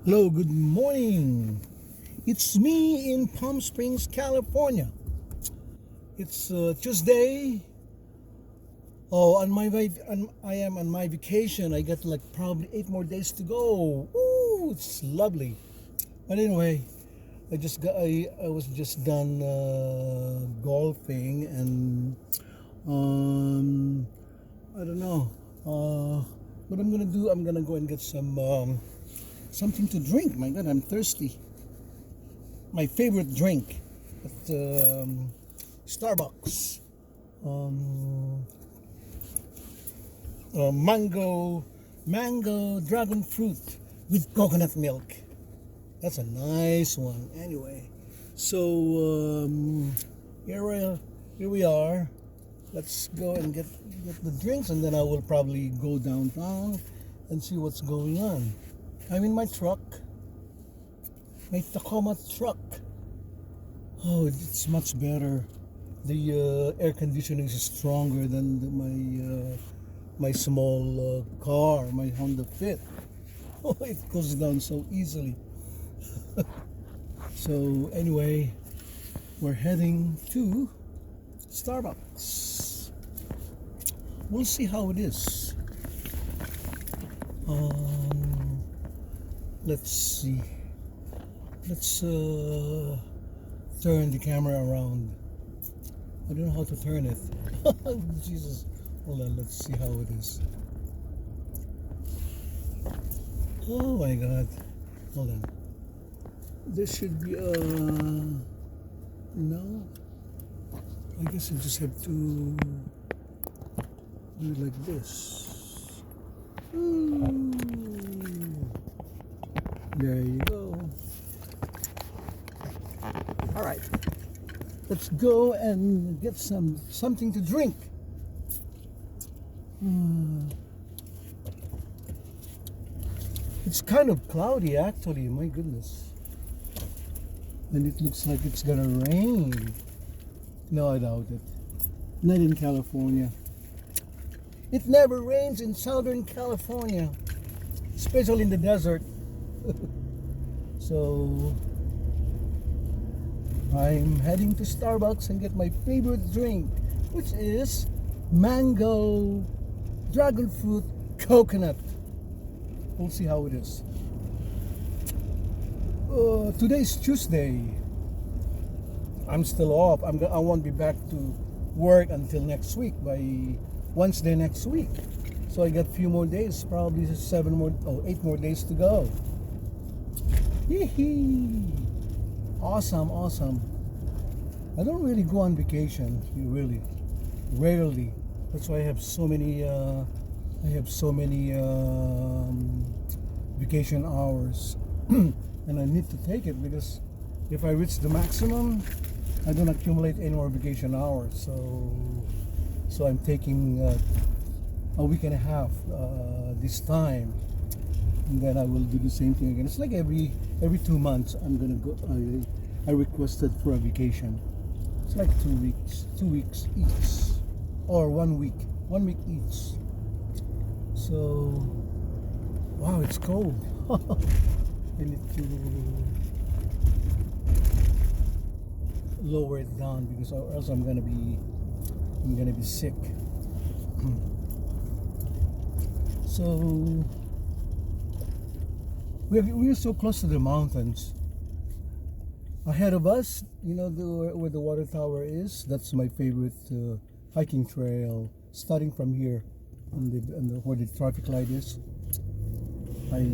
Hello, good morning. It's me in Palm Springs, California. It's Tuesday. Oh, I am on my vacation. I got like probably 8 more days to go. Ooh, it's lovely. But anyway, I was just done golfing and um I don't know. What I'm gonna do? I'm gonna go and get something to drink. My God, I'm thirsty. My favorite drink at Starbucks. Um, mango dragon fruit with coconut milk. That's a nice one. Anyway, so here we are. Let's go and get the drinks, and then I will probably go downtown and see what's going on. I'm in my truck, my Tacoma truck. Oh, it's much better. The air conditioning is stronger than my small car, my Honda Fit. Oh, it goes down so easily. So anyway, we're heading to Starbucks. We'll see how it is. Let's see. Let's turn the camera around. I don't know how to turn it. Jesus. Hold on, let's see how it is. Oh my God. Hold on. There should be no. I guess I just have to do it like this. Ooh. There you go. All right. Let's go and get something to drink. It's kind of cloudy actually, my goodness. And it looks like it's gonna rain. No, I doubt it. Not in California. It never rains in Southern California, especially in the desert. So I'm heading to Starbucks and get my favorite drink, which is mango dragon fruit coconut. We'll see how it is. Today's Tuesday. I'm still off. I won't be back to work until next week, by Wednesday next week. So I got a few more days, probably 8 more days to go. Yee-hee. Awesome. I don't really go on vacation, really, rarely. That's why I have so many vacation hours, and I need to take it because if I reach the maximum, I don't accumulate any more vacation hours. So I'm taking a week and a half this time, and then I will do the same thing again. It's like every 2 months I'm gonna go. I requested for a vacation. It's like 2 weeks each, or 1 week each. So wow, it's cold. I need to lower it down because or else I'm gonna be sick. So we're so close to the mountains. Ahead of us, where the water tower is. That's my favorite hiking trail. Starting from here, where the traffic light is. I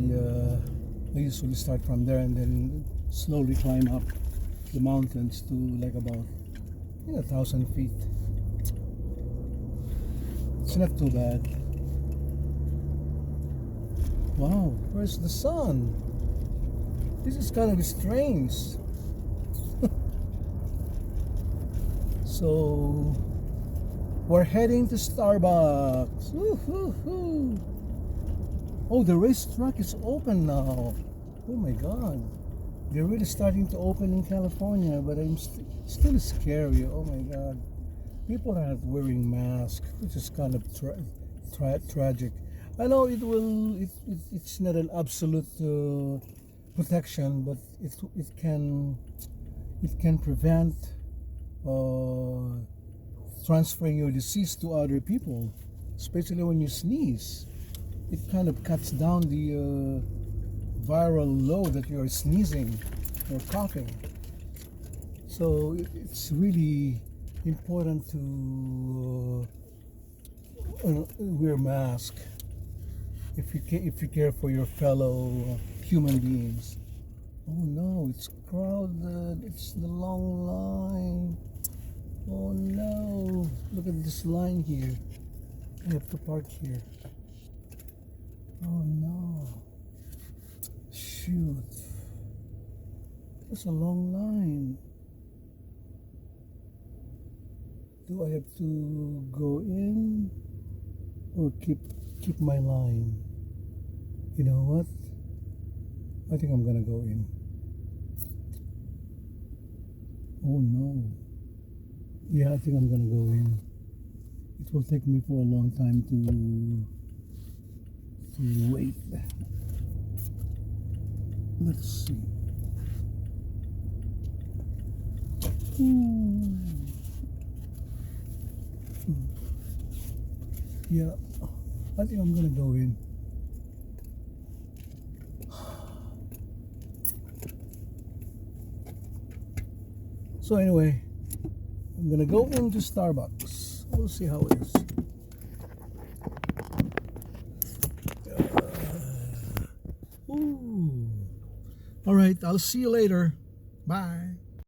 usually start from there and then slowly climb up the mountains to like about 1,000 feet. It's not too bad. Wow, where's the sun? This is kind of strange. So we're heading to Starbucks. Woo-hoo-hoo. Oh, the racetrack is open now. Oh my God. They're really starting to open in California, but I'm still scary. Oh my God. People are not wearing masks, which is kind of tragic. I know it's not an absolute protection, but it can prevent uh, transferring your disease to other people, especially when you sneeze. It kind of cuts down the viral load that you're sneezing or coughing. So it's really important to wear mask if you care for your fellow human beings. Oh no, it's crowded. It's the long line. Oh no, look at this line here. I have to park here. Oh no. Shoot. That's a long line. Do I have to go in or keep my line? You know what? I think I'm gonna go in. Oh no. Yeah, I think I'm gonna go in. It will take me for a long time to wait. Let's see. Ooh. Yeah, I think I'm gonna go in. So anyway, I'm gonna go into Starbucks. We'll see how it is. Ooh. All right, I'll see you later. Bye.